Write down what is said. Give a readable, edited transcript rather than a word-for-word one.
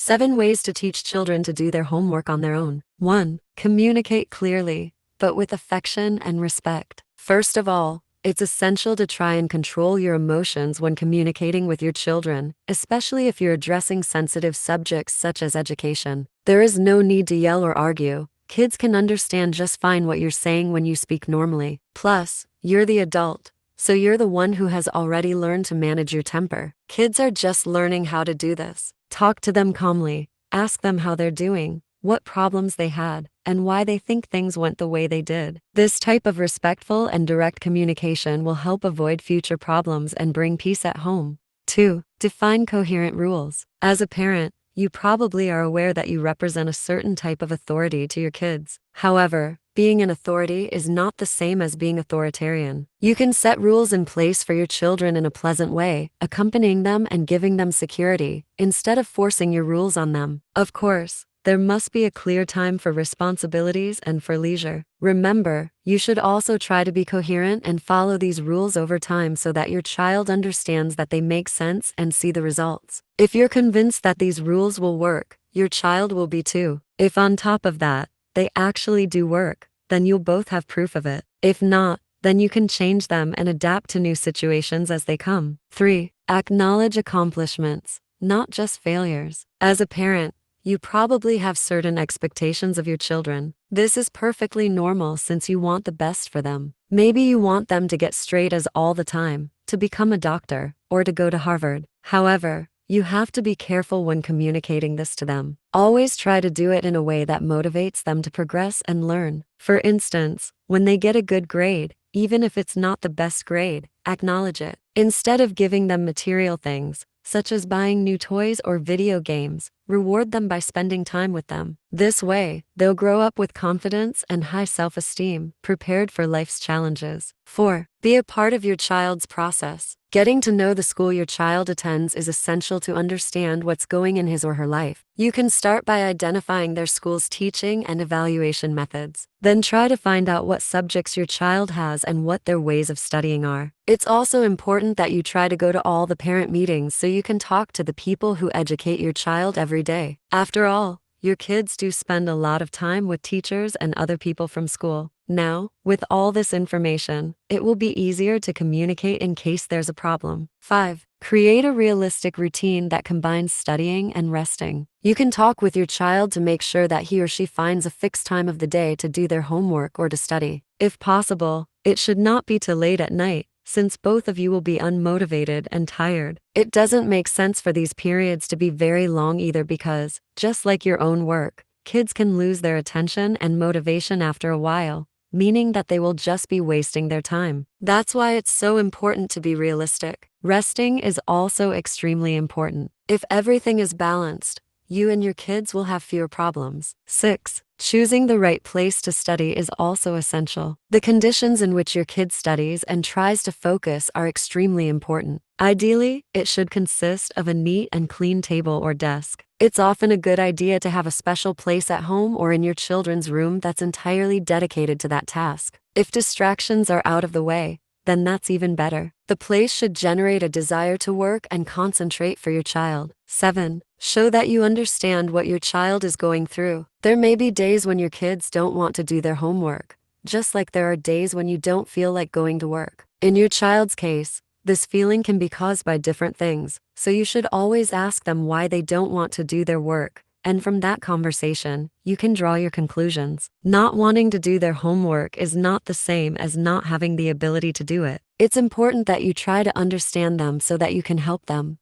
7 ways to teach children to do their homework on their own. 1. Communicate clearly, but with affection and respect. First of all, it's essential to try and control your emotions when communicating with your children, especially if you're addressing sensitive subjects such as education. There is no need to yell or argue. Kids can understand just fine what you're saying when you speak normally. Plus, you're the adult, so you're the one who has already learned to manage your temper. Kids are just learning how to do this. Talk to them calmly. Ask them how they're doing, what problems they had, and why they think things went the way they did. This type of respectful and direct communication will help avoid future problems and bring peace at home. 2. Define coherent rules. As a parent, you probably are aware that you represent a certain type of authority to your kids. However, being an authority is not the same as being authoritarian. You can set rules in place for your children in a pleasant way, accompanying them and giving them security, instead of forcing your rules on them. Of course, there must be a clear time for responsibilities and for leisure. Remember, you should also try to be coherent and follow these rules over time so that your child understands that they make sense and see the results. If you're convinced that these rules will work, your child will be too. If on top of that, they actually do work, then you'll both have proof of it. If not, then you can change them and adapt to new situations as they come. 3. Acknowledge accomplishments, not just failures. As a parent, you probably have certain expectations of your children. This is perfectly normal since you want the best for them. Maybe you want them to get straight A's all the time, to become a doctor, or to go to Harvard. However, you have to be careful when communicating this to them. Always try to do it in a way that motivates them to progress and learn. For instance, when they get a good grade, even if it's not the best grade, acknowledge it. Instead of giving them material things, such as buying new toys or video games, reward them by spending time with them. This way, they'll grow up with confidence and high self-esteem, prepared for life's challenges. 4. Be a part of your child's process. Getting to know the school your child attends is essential to understand what's going in his or her life. You can start by identifying their school's teaching and evaluation methods. Then try to find out what subjects your child has and what their ways of studying are. It's also important that you try to go to all the parent meetings so you can talk to the people who educate your child every day. After all, your kids do spend a lot of time with teachers and other people from school. Now, with all this information, it will be easier to communicate in case there's a problem. 5. Create a realistic routine that combines studying and resting. You can talk with your child to make sure that he or she finds a fixed time of the day to do their homework or to study. If possible, it should not be too late at night, since both of you will be unmotivated and tired. It doesn't make sense for these periods to be very long either because, just like your own work, kids can lose their attention and motivation after a while, meaning that they will just be wasting their time. That's why it's so important to be realistic. Resting is also extremely important. If everything is balanced, you and your kids will have fewer problems. 6. Choosing the right place to study is also essential. The conditions in which your kid studies and tries to focus are extremely important. Ideally, it should consist of a neat and clean table or desk. It's often a good idea to have a special place at home or in your children's room that's entirely dedicated to that task. If distractions are out of the way, then that's even better. The place should generate a desire to work and concentrate for your child. 7. Show that you understand what your child is going through. There may be days when your kids don't want to do their homework, just like there are days when you don't feel like going to work. In your child's case, this feeling can be caused by different things, so you should always ask them why they don't want to do their work, and from that conversation, you can draw your conclusions. Not wanting to do their homework is not the same as not having the ability to do it. It's important that you try to understand them so that you can help them.